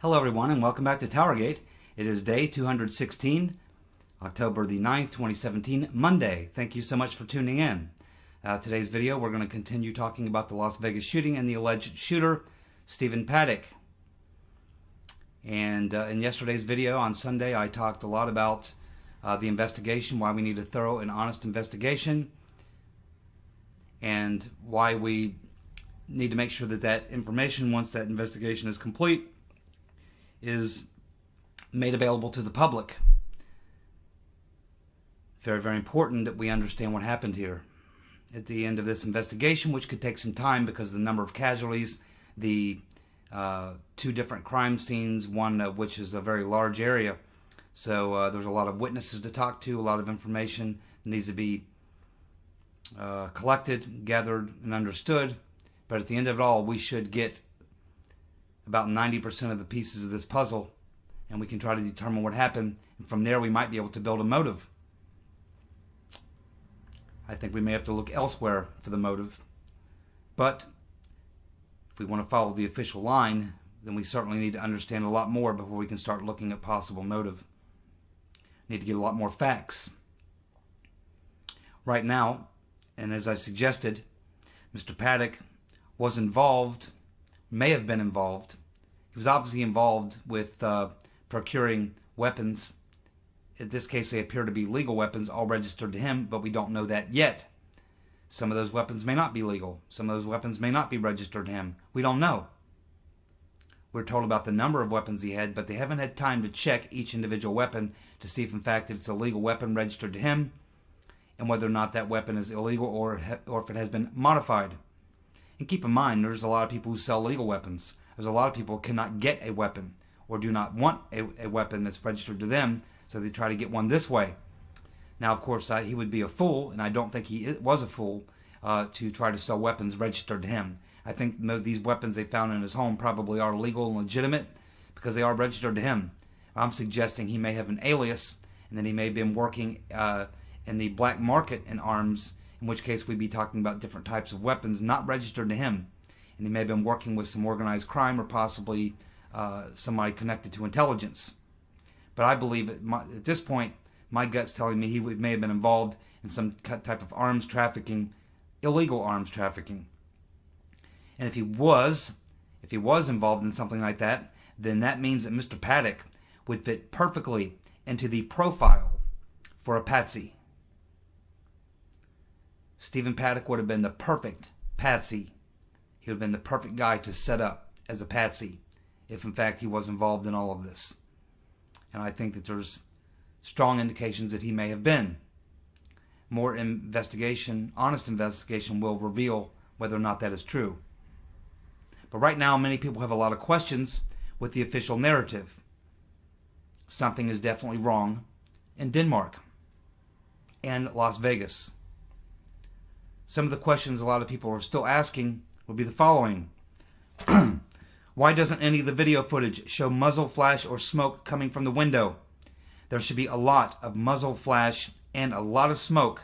Hello everyone and welcome back to TowerGate. It is day 216, October the 9th, 2017, Monday. Thank you so much for tuning in. Today's video we're going to continue talking about the Las Vegas shooting and the alleged shooter, Stephen Paddock. And in yesterday's video on Sunday I talked a lot about the investigation, why we need a thorough and honest investigation, and why we need to make sure that that information, once that investigation is complete, is made available to the public. Very, very important that we understand what happened here. At the end of this investigation, which could take some time because of the number of casualties, the two different crime scenes, one of which is a very large area. So there's a lot of witnesses to talk to, a lot of information that needs to be collected, gathered, and understood. But at the end of it all, we should get about 90% of the pieces of this puzzle, and we can try to determine what happened, and from there we might be able to build a motive. I think we may have to look elsewhere for the motive, but if we want to follow the official line, then we certainly need to understand a lot more before we can start looking at possible motive. Need to get a lot more facts. Right now, and as I suggested, Mr. Paddock was involved, may have been involved. He was obviously involved with procuring weapons. In this case, they appear to be legal weapons, all registered to him, but we don't know that yet. Some of those weapons may not be legal. Some of those weapons may not be registered to him. We don't know. We're told about the number of weapons he had, but they haven't had time to check each individual weapon to see if in fact it's a legal weapon registered to him, and whether or not that weapon is illegal or if it has been modified. And keep in mind, there's a lot of people who sell legal weapons. There's a lot of people who cannot get a weapon or do not want a weapon that's registered to them, so they try to get one this way. Now, of course, he would be a fool, and I don't think he was a fool, to try to sell weapons registered to him. I think these weapons they found in his home probably are legal and legitimate because they are registered to him. I'm suggesting he may have an alias, and that he may have been working in the black market in arms, in which case we'd be talking about different types of weapons not registered to him. And he may have been working with some organized crime or possibly somebody connected to intelligence. But I believe at this point, my gut's telling me he may have been involved in some type of arms trafficking, illegal arms trafficking. And if he was involved in something like that, then that means that Mr. Paddock would fit perfectly into the profile for a patsy. Stephen Paddock would have been the perfect patsy. He would have been the perfect guy to set up as a patsy if in fact he was involved in all of this. And I think that there's strong indications that he may have been. More investigation, honest investigation, will reveal whether or not that is true. But right now many people have a lot of questions with the official narrative. Something is definitely wrong in Denmark and Las Vegas. Some of the questions a lot of people are still asking would be the following. Why doesn't any of the video footage show muzzle flash or smoke coming from the window? There should be a lot of muzzle flash and a lot of smoke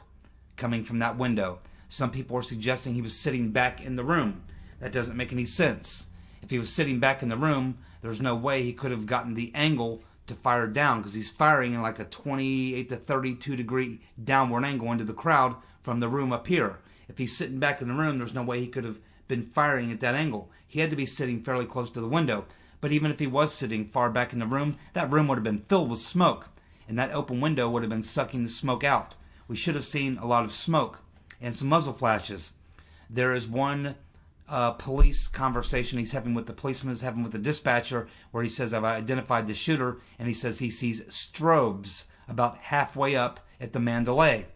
coming from that window. Some people are suggesting he was sitting back in the room. That doesn't make any sense. If he was sitting back in the room, there's no way he could have gotten the angle to fire down, because he's firing in like a 28 to 32 degree downward angle into the crowd from the room up here. If he's sitting back in the room, there's no way he could have been firing at that angle. He had to be sitting fairly close to the window. But even if he was sitting far back in the room, that room would have been filled with smoke, and that open window would have been sucking the smoke out. We should have seen a lot of smoke and some muzzle flashes. There is one police conversation he's having with the policeman, he's having with the dispatcher, where he says, I've identified the shooter, and he says he sees strobes about halfway up at the Mandalay.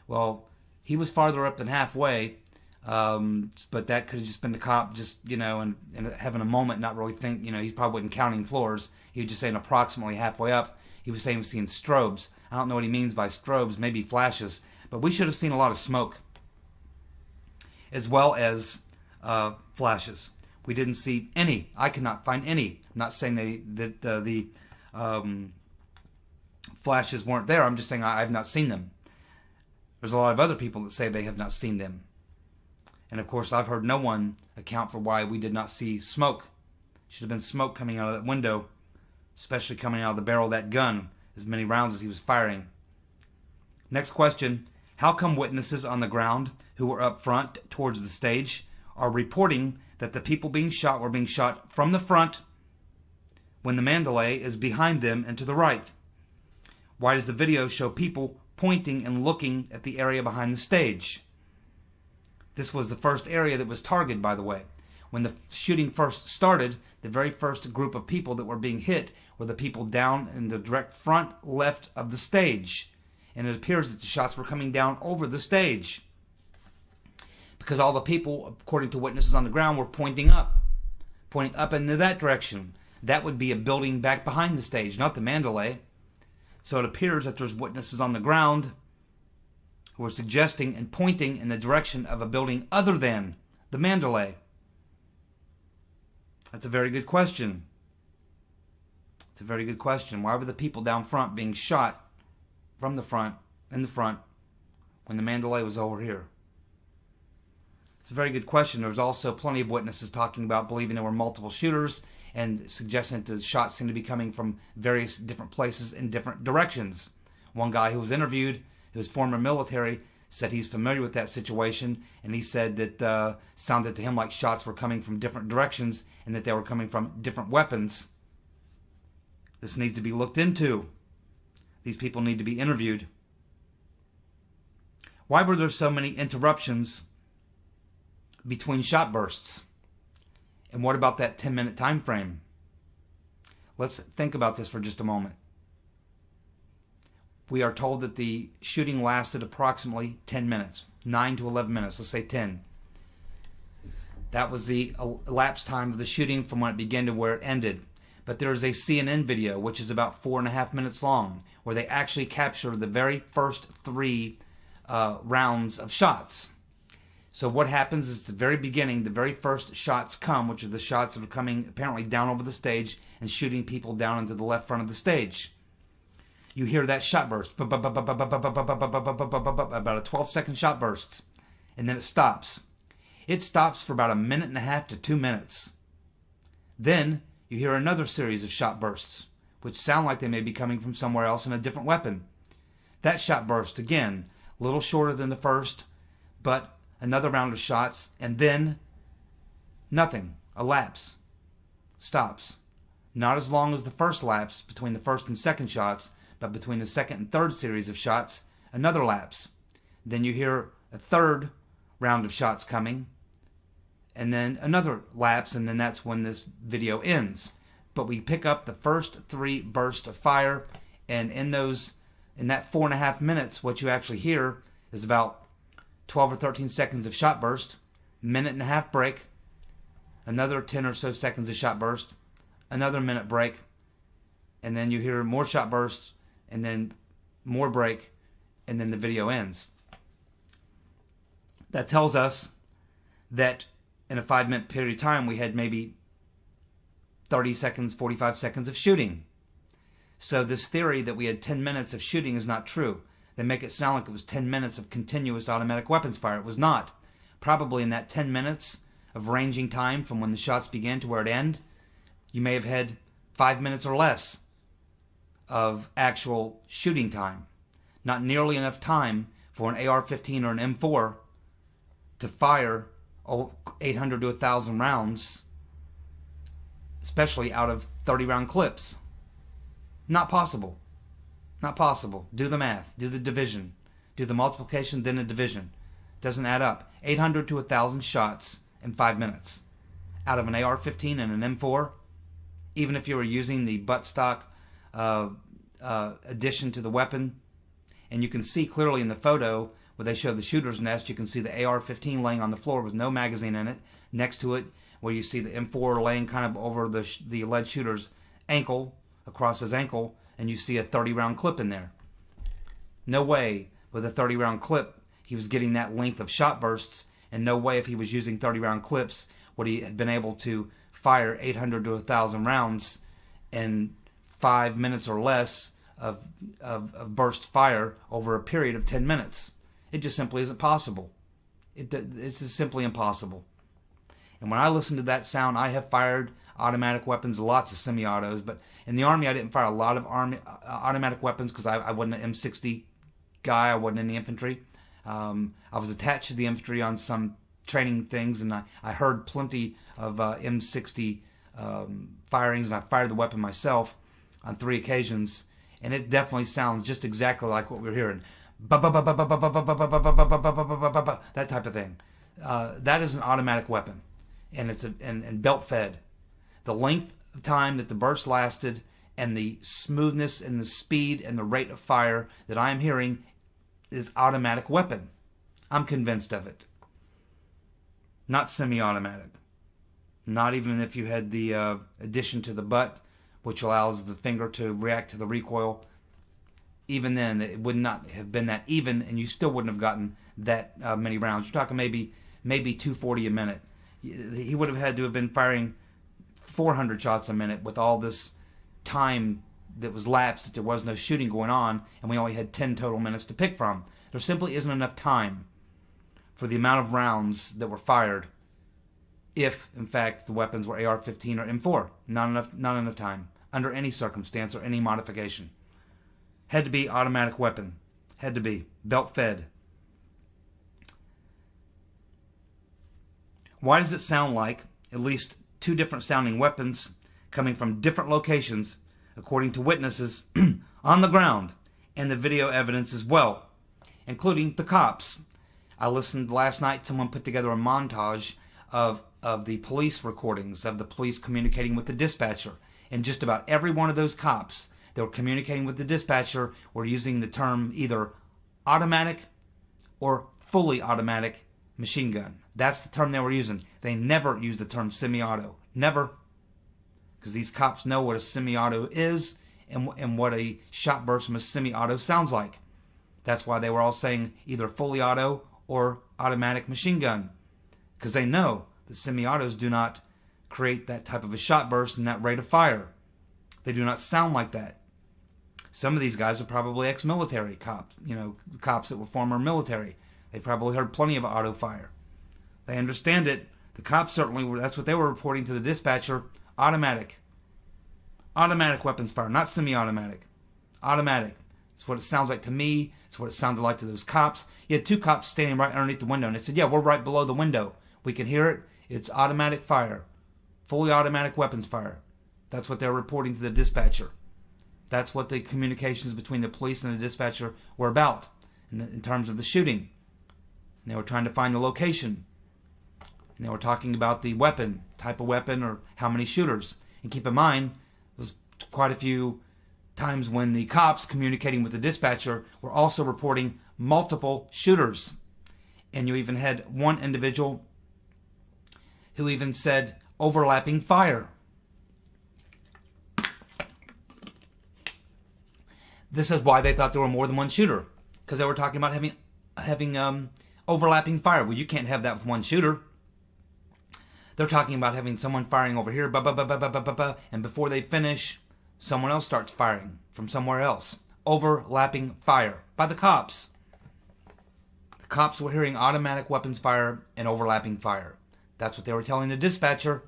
Well, he was farther up than halfway, but that could have just been the cop just, and having a moment, not really think, he probably wasn't counting floors. He was just saying approximately halfway up. He was saying he was seeing strobes. I don't know what he means by strobes, maybe flashes, but we should have seen a lot of smoke, as well as flashes. We didn't see any. I could not find any. I'm not saying that the flashes weren't there. I'm just saying I've not seen them. There's a lot of other people that say they have not seen them. And of course, I've heard no one account for why we did not see smoke Should have been smoke coming out of that window, especially coming out of the barrel of that gun, as many rounds as he was firing. Next question. How come witnesses on the ground who were up front towards the stage are reporting that the people being shot were being shot from the front when the Mandalay is behind them and to the right? Why does the video show people pointing and looking at the area behind the stage? This was the first area that was targeted, by the way. When the shooting first started, the very first group of people that were being hit were the people down in the direct front left of the stage. And it appears that the shots were coming down over the stage, because all the people, according to witnesses on the ground, were pointing up into that direction. That would be a building back behind the stage, not the Mandalay. So it appears that there's witnesses on the ground who are suggesting and pointing in the direction of a building other than the Mandalay. That's a very good question. It's a very good question. Why were the people down front being shot from the front, in the front, when the Mandalay was over here? It's a very good question. There's also plenty of witnesses talking about believing there were multiple shooters and suggesting that the shots seem to be coming from various different places in different directions. One guy who was interviewed, who was former military, said he's familiar with that situation, and he said that sounded to him like shots were coming from different directions and that they were coming from different weapons. This needs to be looked into. These people need to be interviewed. Why were there so many interruptions between shot bursts? And what about that 10-minute time frame? Let's think about this for just a moment. We are told that the shooting lasted approximately 10 minutes, 9 to 11 minutes, let's say 10. That was the elapsed time of the shooting from when it began to where it ended. But there is a CNN video, which is about 4.5 minutes long, where they actually capture the very first 3 rounds of shots. So what happens is, at the very beginning, the very first shots come, which are the shots that are coming apparently down over the stage and shooting people down into the left front of the stage. You hear that shot burst, about a 12-second shot bursts, and then it stops. It stops for about 1.5 minutes to 2 minutes. Then you hear another series of shot bursts, which sound like they may be coming from somewhere else in a different weapon. That shot burst, again, a little shorter than the first, but another round of shots, and then nothing. A lapse. Stops. Not as long as the first lapse between the first and second shots, but between the second and third series of shots, another lapse. Then you hear a third round of shots coming, and then another lapse, and then that's when this video ends. But we pick up the first 3 bursts of fire, and in that 4.5 minutes, what you actually hear is about 12 or 13 seconds of shot burst, 1.5 minute break, another 10 or so seconds of shot burst, another minute break, and then you hear more shot bursts, and then more break, and then the video ends. That tells us that in a 5-minute period of time, we had maybe 30 seconds, 45 seconds of shooting. So this theory that we had 10 minutes of shooting is not true. They make it sound like it was 10 minutes of continuous automatic weapons fire. It was not. Probably in that 10 minutes of ranging time from when the shots began to where it ended, you may have had 5 minutes or less of actual shooting time. Not nearly enough time for an AR-15 or an M4 to fire 800 to 1,000 rounds, especially out of 30-round clips. Not possible. Not possible. Do the math. Do the division. Do the multiplication, then the division. It doesn't add up. 800 to 1,000 shots in 5 minutes. Out of an AR-15 and an M4, even if you were using the buttstock addition to the weapon, and you can see clearly in the photo where they show the shooter's nest, you can see the AR-15 laying on the floor with no magazine in it. Next to it, where you see the M4 laying kind of over the alleged shooter's ankle, across his ankle, and you see a 30-round clip in there. No way with a 30-round clip he was getting that length of shot bursts, and no way if he was using 30-round clips would he have been able to fire 800 to 1,000 rounds in 5 minutes or less of burst fire over a period of 10 minutes. It just simply isn't possible. It's just simply impossible. And when I listen to that sound, I automatic weapons, lots of semi-autos. But in the Army, I didn't fire a lot of automatic weapons because I wasn't an M60 guy. I wasn't in the infantry. I was attached to the infantry on some training things, and I heard plenty of M60 firings, and I fired the weapon myself on 3 occasions, and it definitely sounds just exactly like what we're hearing. That type of thing. That is an automatic weapon, and it's and belt fed. The length of time that the burst lasted, and the smoothness and the speed and the rate of fire that I am hearing is automatic weapon. I'm convinced of it. Not semi-automatic. Not even if you had the addition to the butt, which allows the finger to react to the recoil. Even then, it would not have been that even, and you still wouldn't have gotten that many rounds. You're talking maybe 240 a minute. He would have had to have been firing 400 shots a minute with all this time that was lapsed, that there was no shooting going on, and we only had 10 total minutes to pick from. There simply isn't enough time for the amount of rounds that were fired if, in fact, the weapons were AR-15 or M4. Not enough time, under any circumstance or any modification. Had to be automatic weapon. Had to be. Belt-fed. Why does it sound like at least 2 different sounding weapons coming from different locations, according to witnesses, on the ground, and the video evidence as well, including the cops? I listened last night, someone put together a montage of the police recordings, of the police communicating with the dispatcher, and just about every one of those cops that were communicating with the dispatcher were using the term either automatic or fully automatic machine gun. That's the term they were using. They never used the term semi-auto. Never. Because these cops know what a semi-auto is and what a shot burst from a semi-auto sounds like. That's why they were all saying either fully auto or automatic machine gun. Because they know that semi-autos do not create that type of a shot burst and that rate of fire. They do not sound like that. Some of these guys are probably ex-military cops, cops that were former military. They probably heard plenty of auto fire. They understand it. The cops certainly were. That's what they were reporting to the dispatcher. Automatic. Automatic weapons fire, not semi-automatic. Automatic. It's what it sounds like to me. It's what it sounded like to those cops. You had 2 cops standing right underneath the window, and they said, yeah, we're right below the window. We can hear it. It's automatic fire. Fully automatic weapons fire. That's what they're reporting to the dispatcher. That's what the communications between the police and the dispatcher were about in terms of the shooting. And they were trying to find the location. And they were talking about the weapon, type of weapon, or how many shooters. And keep in mind, there was quite a few times when the cops communicating with the dispatcher were also reporting multiple shooters. And you even had one individual who even said overlapping fire. This is why they thought there were more than one shooter, because they were talking about having overlapping fire. Well, you can't have that with one shooter. They're talking about having someone firing over here, and before they finish, someone else starts firing from somewhere else. Overlapping fire by the cops. The cops were hearing automatic weapons fire and overlapping fire. That's what they were telling the dispatcher.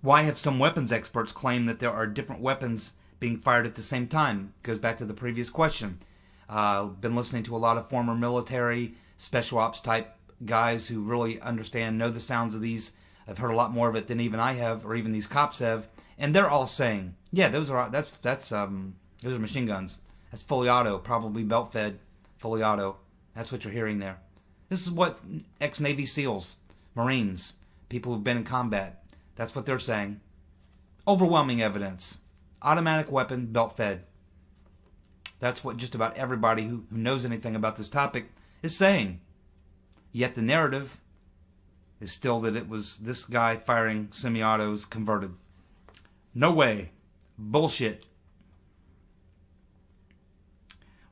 Why have some weapons experts claim that there are different weapons being fired at the same time? Goes back to the previous question. Been listening to a lot of former military, special ops type guys who really understand, know the sounds of these. I've heard a lot more of it than even I have, or even these cops have, and they're all saying, yeah, those are machine guns. That's fully auto, probably belt fed, fully auto. That's what you're hearing there. This is what ex-Navy SEALs, Marines, people who've been in combat, that's what they're saying. Overwhelming evidence. Automatic weapon, belt fed. That's what just about everybody who knows anything about this topic is saying. Yet the narrative is still that it was this guy firing semi-autos converted. No way. Bullshit.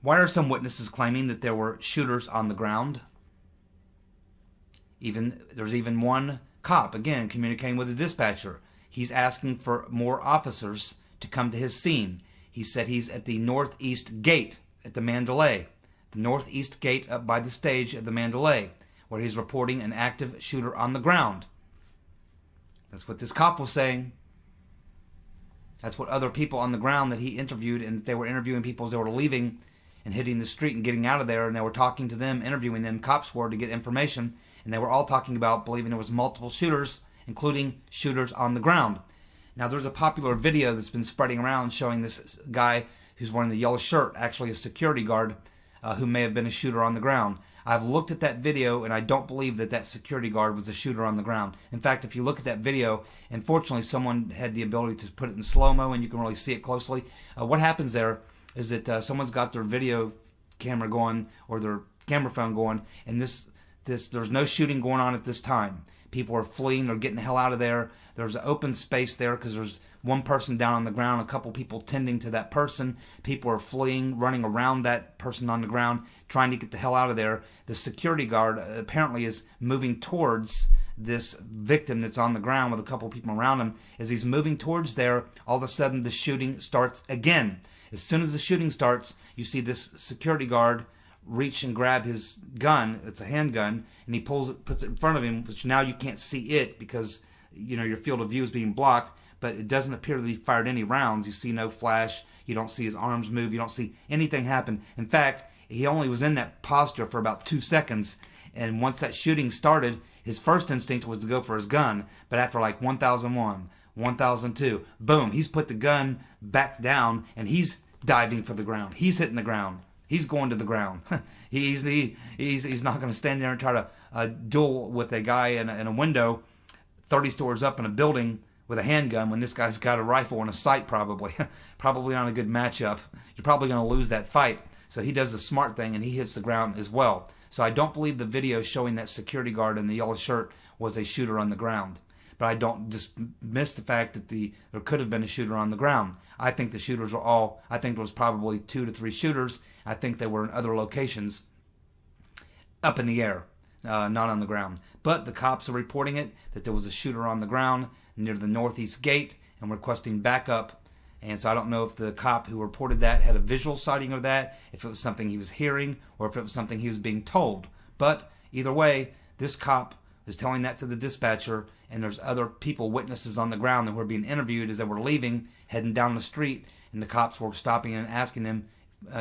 Why are some witnesses claiming that there were shooters on the ground? There's even one cop, again, communicating with the dispatcher. He's asking for more officers to come to his scene. He said he's at the northeast gate at the Mandalay. the northeast gate up by the stage at the Mandalay, where he's reporting an active shooter on the ground. That's what this cop was saying. That's what other people on the ground that he interviewed, and they were interviewing people as they were leaving and hitting the street and getting out of there, and they were talking to them, interviewing them. Cops were to get information, and they were all talking about believing there was multiple shooters, including shooters on the ground. Now, there's a popular video that's been spreading around showing this guy who's wearing the yellow shirt, actually a security guard, who may have been a shooter on the ground. I've looked at that video, and I don't believe that that security guard was a shooter on the ground. In fact, if you look at that video, unfortunately, someone had the ability to put it in slow-mo, and you can really see it closely. What happens there is that someone's got their video camera going, or their camera phone going, and there's no shooting going on at this time. People are fleeing or getting the hell out of there. There's an open space there because there's one person down on the ground, a couple people tending to that person. People are fleeing, running around that person on the ground, trying to get the hell out of there. The security guard apparently is moving towards this victim that's on the ground with a couple people around him. As he's moving towards there, all of a sudden the shooting starts again. As soon as the shooting starts, you see this security guard reach and grab his gun. It's a handgun, and he puts it in front of him, which now you can't see it because your field of view is being blocked. But it doesn't appear that he fired any rounds. You see no flash. You don't see his arms move. You don't see anything happen. In fact, he only was in that posture for about 2 seconds. And once that shooting started, his first instinct was to go for his gun. But after like 1001, 1002, boom, he's put the gun back down, and he's diving for the ground. He's hitting the ground. He's going to the ground. He's not going to stand there and try to duel with a guy in a window 30 stories up in a building with a handgun when this guy's got a rifle and a sight probably. Probably not a good matchup. You're probably going to lose that fight. So he does the smart thing, and he hits the ground as well. So I don't believe the video showing that security guard in the yellow shirt was a shooter on the ground. But I don't dismiss the fact that there could have been a shooter on the ground. I think the shooters were I think there was probably 2 to 3 shooters. I think they were in other locations up in the air, not on the ground. But the cops are reporting that there was a shooter on the ground near the northeast gate and requesting backup. And so I don't know if the cop who reported that had a visual sighting of that, if it was something he was hearing, or if it was something he was being told. But either way, this cop is telling that to the dispatcher, and there's other people, witnesses on the ground, that were being interviewed as they were leaving, heading down the street, and the cops were stopping and asking them,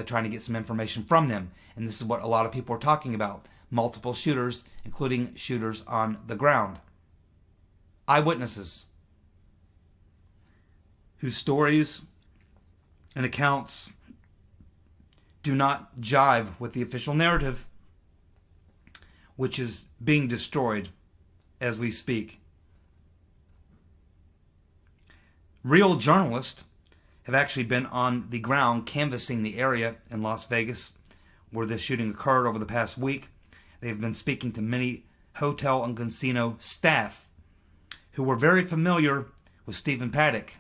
trying to get some information from them. And this is what a lot of people are talking about. Multiple shooters, including shooters on the ground. Eyewitnesses whose stories and accounts do not jive with the official narrative, which is being destroyed as we speak. Real journalists have actually been on the ground canvassing the area in Las Vegas where this shooting occurred over the past week. They've been speaking to many hotel and casino staff who were very familiar with Stephen Paddock.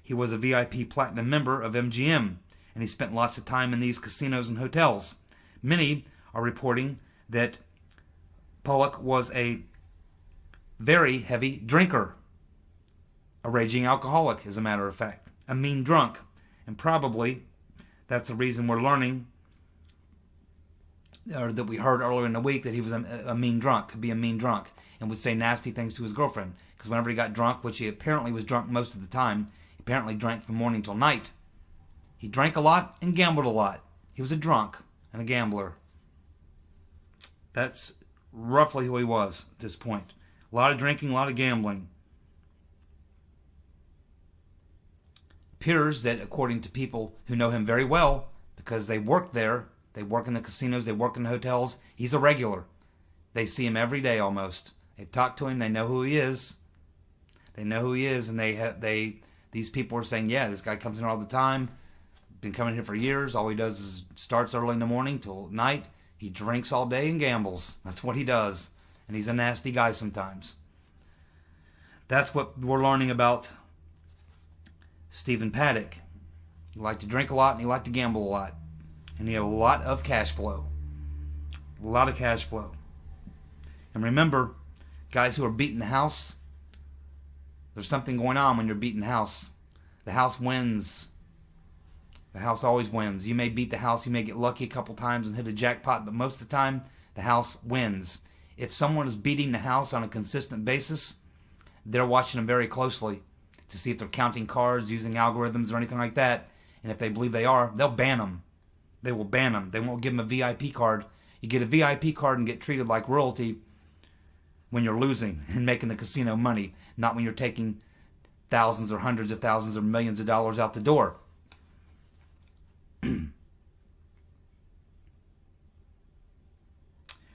He was a VIP Platinum member of MGM, and he spent lots of time in these casinos and hotels. Many are reporting that Pollock was a very heavy drinker, a raging alcoholic, as a matter of fact, a mean drunk. And probably that's the reason we're learning, or that we heard earlier in the week, that he was a mean drunk, could be a mean drunk, and would say nasty things to his girlfriend. Because whenever he got drunk, which he apparently was drunk most of the time, he apparently drank from morning till night. He drank a lot and gambled a lot. He was a drunk and a gambler. That's roughly who he was at this point. A lot of drinking, a lot of gambling. Appears that, according to people who know him very well, because they work there, they work in the casinos, they work in the hotels, he's a regular. They see him every day almost. They've talked to him, they know who he is. They know who he is, and these people are saying, yeah, this guy comes in all the time, been coming here for years. All he does is starts early in the morning till night. He drinks all day and gambles. That's what he does. And he's a nasty guy sometimes. That's what we're learning about Stephen Paddock. He liked to drink a lot and he liked to gamble a lot. And he had a lot of cash flow. A lot of cash flow. And remember, guys who are beating the house, there's something going on when you're beating the house. The house wins. The house always wins. You may beat the house, you may get lucky a couple times and hit a jackpot, but most of the time, the house wins. If someone is beating the house on a consistent basis, they're watching them very closely to see if they're counting cards, using algorithms or anything like that. And if they believe they are, they'll ban them. They will ban them. They won't give them a VIP card. You get a VIP card and get treated like royalty when you're losing and making the casino money, not when you're taking thousands or hundreds of thousands or millions of dollars out the door.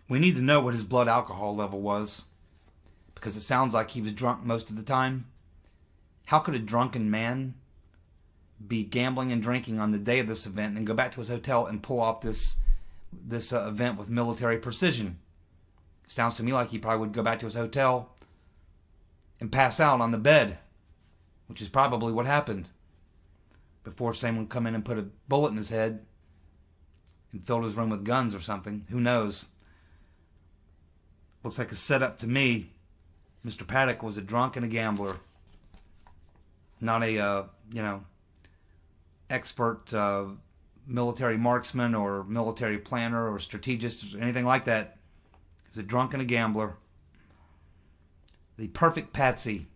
We need to know what his blood alcohol level was, because it sounds like he was drunk most of the time. How could a drunken man be gambling and drinking on the day of this event and go back to his hotel and pull off this event with military precision? Sounds to me like he probably would go back to his hotel and pass out on the bed, which is probably what happened, before someone come in and put a bullet in his head and filled his room with guns or something. Who knows? Looks like a setup to me. Mr. Paddock was a drunk and a gambler, not a expert military marksman or military planner or strategist or anything like that. He was a drunk and a gambler. The perfect patsy.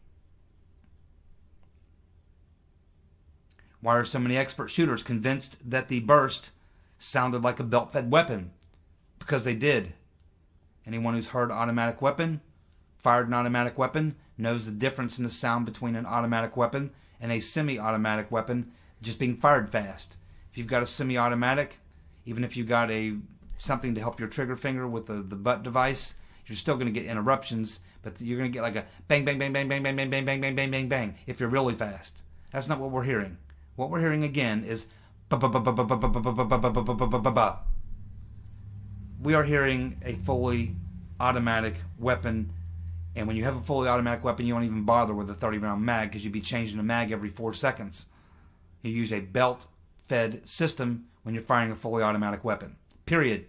Why are so many expert shooters convinced that the burst sounded like a belt-fed weapon? Because they did. Anyone who's heard automatic weapon, fired an automatic weapon, knows the difference in the sound between an automatic weapon and a semi-automatic weapon just being fired fast. If you've got a semi-automatic, even if you've got something to help your trigger finger with the butt device, you're still going to get interruptions, but you're going to get like a bang, bang, bang, bang, bang, bang, bang, bang, bang, bang, bang, bang, bang, if you're really fast. That's not what we're hearing. What we're hearing again is ba ba ba ba ba ba ba ba ba ba ba ba ba ba ba. We are hearing a fully automatic weapon, and when you have a fully automatic weapon, you don't even bother with a 30-round mag because you'd be changing the mag every 4 seconds. You use a belt-fed system when you're firing a fully automatic weapon. Period.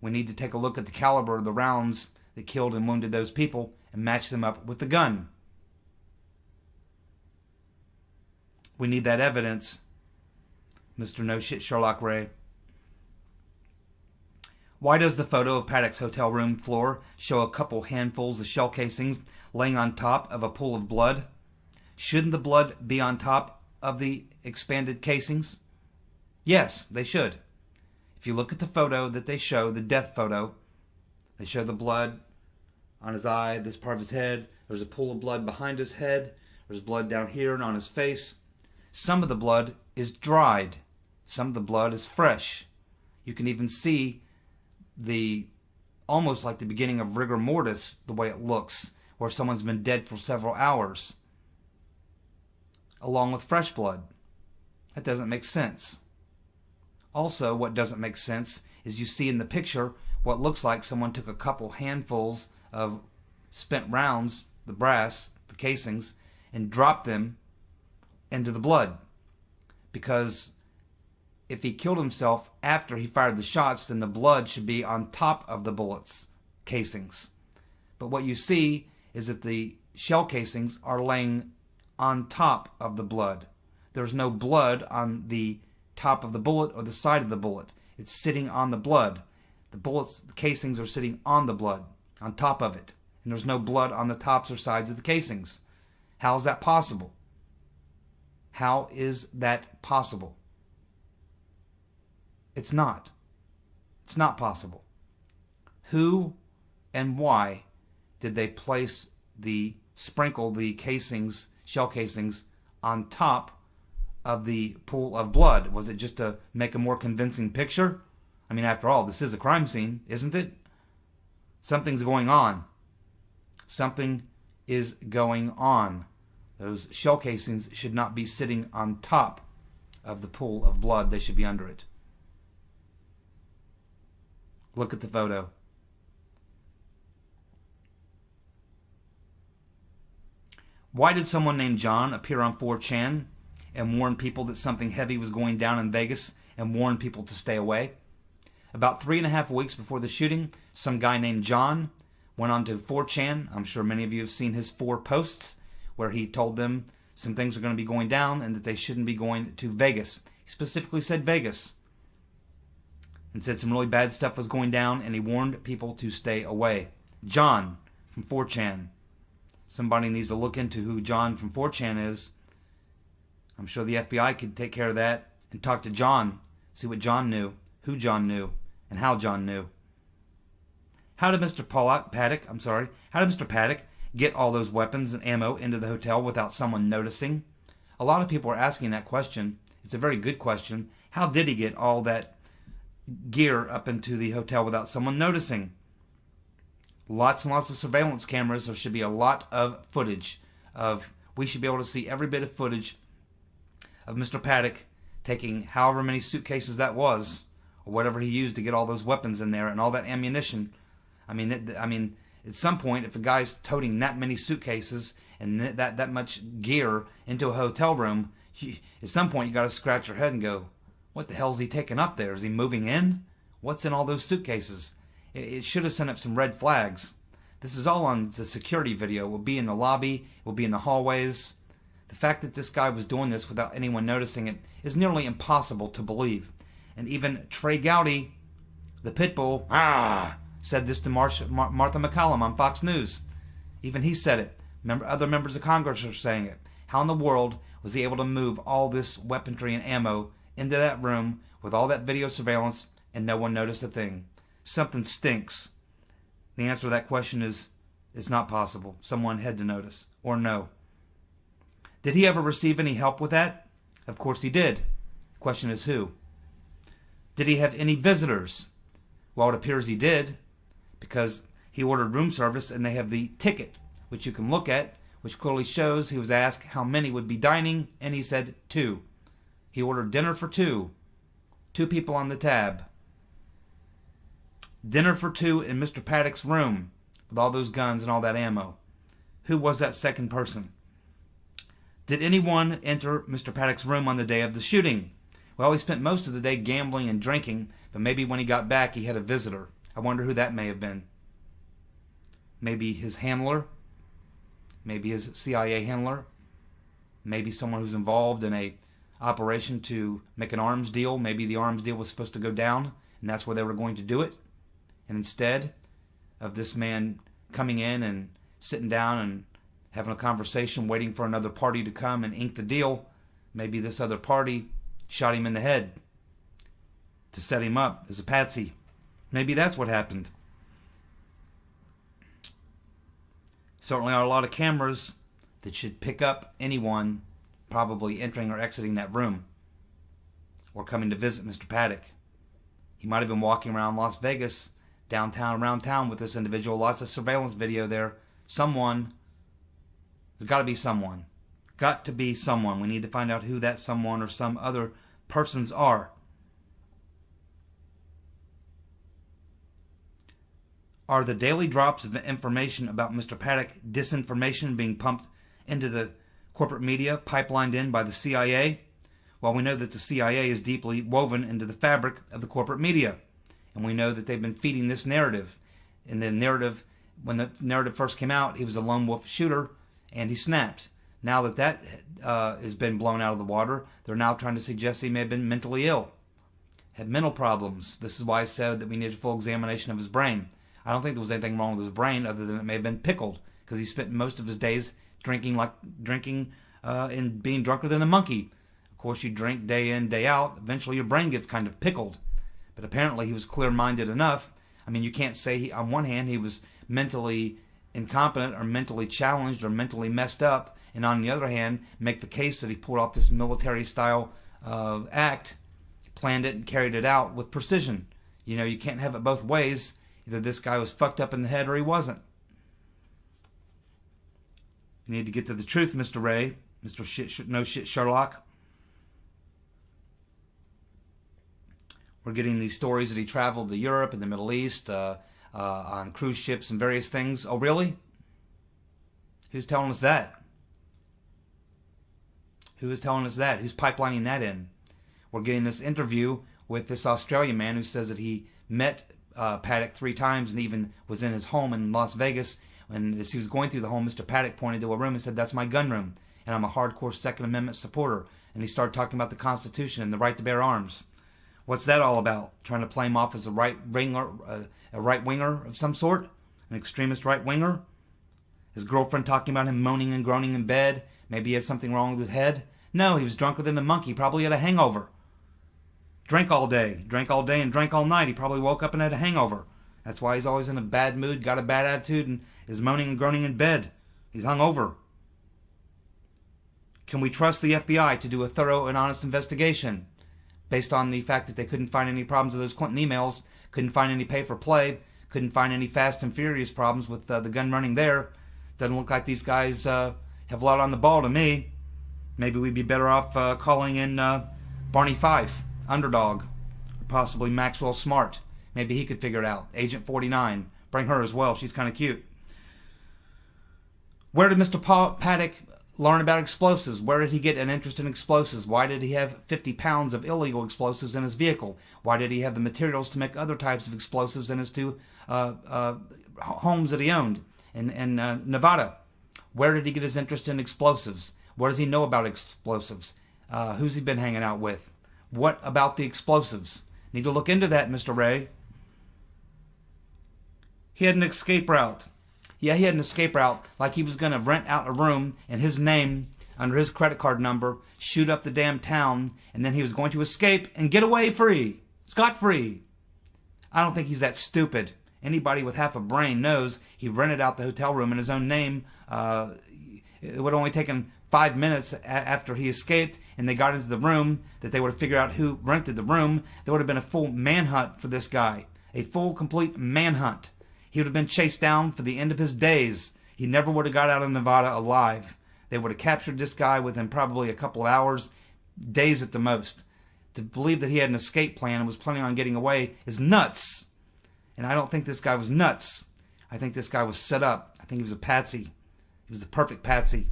We need to take a look at the caliber of the rounds that killed and wounded those people and match them up with the gun. We need that evidence, Mr. No Shit Sherlock Ray. Why does the photo of Paddock's hotel room floor show a couple handfuls of shell casings laying on top of a pool of blood? Shouldn't the blood be on top of the expanded casings? Yes, they should. If you look at the photo that they show, the death photo, they show the blood on his eye, this part of his head. There's a pool of blood behind his head. There's blood down here and on his face. Some of the blood is dried. Some of the blood is fresh. You can even see almost like the beginning of rigor mortis, the way it looks, where someone's been dead for several hours, along with fresh blood. That doesn't make sense. Also, what doesn't make sense is you see in the picture what looks like someone took a couple handfuls of spent rounds, the brass, the casings, and dropped them into the blood. Because if he killed himself after he fired the shots, then the blood should be on top of the bullets casings. But what you see is that the shell casings are laying on top of the blood. There's no blood on the top of the bullet or the side of the bullet. It's sitting on the blood. The casings are sitting on the blood, on top of it. And there's no blood on the tops or sides of the casings. How is that possible? How is that possible? It's not. It's not possible. Who and why did they sprinkle the casings, shell casings, on top of the pool of blood? Was it just to make a more convincing picture? I mean, after all, this is a crime scene, isn't it? Something's going on. Something is going on. Those shell casings should not be sitting on top of the pool of blood. They should be under it. Look at the photo. Why did someone named John appear on 4chan and warn people that something heavy was going down in Vegas and warn people to stay away? About 3.5 weeks before the shooting, some guy named John went on to 4chan. I'm sure many of you have seen his 4 posts where he told them some things are going to be going down and that they shouldn't be going to Vegas. He specifically said Vegas. And said some really bad stuff was going down, and he warned people to stay away. John from 4chan. Somebody needs to look into who John from 4chan is. I'm sure the FBI could take care of that and talk to John, see what John knew, who John knew, and how John knew. How did Mr. Paddock get all those weapons and ammo into the hotel without someone noticing? A lot of people are asking that question. It's a very good question. How did he get all that gear up into the hotel without someone noticing? Lots and lots of surveillance cameras. There should be a lot of footage we should be able to see every bit of footage of Mr. Paddock taking however many suitcases that was, or whatever he used to get all those weapons in there and all that ammunition. I mean, at some point, if a guy's toting that many suitcases and that much gear into a hotel room, at some point you got to scratch your head and go, what the hell is he taking up there? Is he moving in? What's in all those suitcases? It should have sent up some red flags. This is all on the security video. It will be in the lobby. It will be in the hallways. The fact that this guy was doing this without anyone noticing it is nearly impossible to believe. And even Trey Gowdy, the pit bull, said this to Martha McCallum on Fox News. Even he said it. Other members of Congress are saying it. How in the world was he able to move all this weaponry and ammo into that room with all that video surveillance and no one noticed a thing? Something stinks. The answer to that question is, it's not possible. Someone had to notice, or no. Did he ever receive any help with that? Of course he did. The question is who? Did he have any visitors? Well, it appears he did, because he ordered room service and they have the ticket, which you can look at, which clearly shows he was asked how many would be dining, and he said 2. He ordered dinner for 2. 2 people on the tab. Dinner for 2 in Mr. Paddock's room with all those guns and all that ammo. Who was that second person? Did anyone enter Mr. Paddock's room on the day of the shooting? Well, he spent most of the day gambling and drinking, but maybe when he got back he had a visitor. I wonder who that may have been. Maybe his handler? Maybe his CIA handler? Maybe someone who's involved in a operation to make an arms deal. Maybe the arms deal was supposed to go down, and that's where they were going to do it. And instead of this man coming in and sitting down and having a conversation, waiting for another party to come and ink the deal, maybe this other party shot him in the head to set him up as a patsy. Maybe that's what happened. Certainly are a lot of cameras that should pick up anyone probably entering or exiting that room or coming to visit Mr. Paddock. He might have been walking around Las Vegas, downtown, around town with this individual. Lots of surveillance video there. Someone, there's got to be someone. Got to be someone. We need to find out who that someone or some other persons are. Are the daily drops of information about Mr. Paddock disinformation being pumped into the corporate media, pipelined in by the CIA? Well, we know that the CIA is deeply woven into the fabric of the corporate media. And we know that they've been feeding this narrative. And the narrative, when the narrative first came out, he was a lone wolf shooter, and he snapped. Now that has been blown out of the water, they're now trying to suggest he may have been mentally ill, had mental problems. This is why I said that we needed a full examination of his brain. I don't think there was anything wrong with his brain other than it may have been pickled, because he spent most of his days drinking and being drunker than a monkey. Of course, you drink day in, day out. Eventually, your brain gets kind of pickled. But apparently, he was clear-minded enough. I mean, you can't say on one hand he was mentally incompetent or mentally challenged or mentally messed up, and on the other hand, make the case that he pulled off this military-style act, planned it and carried it out with precision. You know, you can't have it both ways. Either this guy was fucked up in the head or he wasn't. You need to get to the truth, Mr. Ray, Mr. No Shit Sherlock. We're getting these stories that he traveled to Europe and the Middle East on cruise ships and various things. Oh, really? Who's telling us that? Who is telling us that? Who's pipelining that in? We're getting this interview with this Australian man who says that he met Paddock 3 times and even was in his home in Las Vegas. And as he was going through the home, Mr. Paddock pointed to a room and said, "That's my gun room." and I'm a hardcore Second Amendment supporter. And he started talking about the Constitution and the right to bear arms. What's that all about? Trying to play him off as a right-winger of some sort? An extremist right-winger? His girlfriend talking about him moaning and groaning in bed. Maybe he had something wrong with his head. No, he was drunker than a monkey. Probably had a hangover. Drank all day and drank all night. He probably woke up and had a hangover. That's why he's always in a bad mood, got a bad attitude, and is moaning and groaning in bed. He's hungover. Can we trust the FBI to do a thorough and honest investigation? Based on the fact that they couldn't find any problems with those Clinton emails, couldn't find any pay-for-play, couldn't find any Fast and Furious problems with the gun running there. Doesn't look like these guys have a lot on the ball to me. Maybe we'd be better off calling in Barney Fife, Underdog, or possibly Maxwell Smart. Maybe he could figure it out. Agent 49. Bring her as well. She's kind of cute. Where did Mr. Paddock learn about explosives? Where did he get an interest in explosives? Why did he have 50 pounds of illegal explosives in his vehicle? Why did he have the materials to make other types of explosives in his two homes that he owned in Nevada? Where did he get his interest in explosives? What does he know about explosives? Who's he been hanging out with? What about the explosives? Need to look into that, Mr. Ray. He had an escape route. Yeah, he had an escape route, like he was going to rent out a room in his name, under his credit card number, shoot up the damn town, and then he was going to escape and get away free. Scot-free. I don't think he's that stupid. Anybody with half a brain knows he rented out the hotel room in his own name. It would have only taken 5 minutes after he escaped and they got into the room that they would have figured out who rented the room. There would have been a full manhunt for this guy. A full, complete manhunt. He would have been chased down for the end of his days. He never would have got out of Nevada alive. They would have captured this guy within probably a couple of hours, days at the most. To believe that he had an escape plan and was planning on getting away is nuts. And I don't think this guy was nuts. I think this guy was set up. I think he was a patsy. He was the perfect patsy.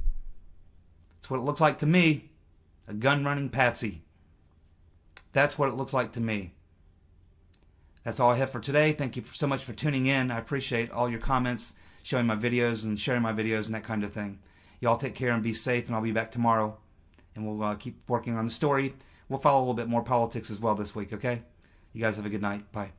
That's what it looks like to me. A gun-running patsy. That's what it looks like to me. That's all I have for today. Thank you so much for tuning in. I appreciate all your comments, showing my videos and sharing my videos and that kind of thing. Y'all take care and be safe, and I'll be back tomorrow. And we'll keep working on the story. We'll follow a little bit more politics as well this week, okay? You guys have a good night. Bye.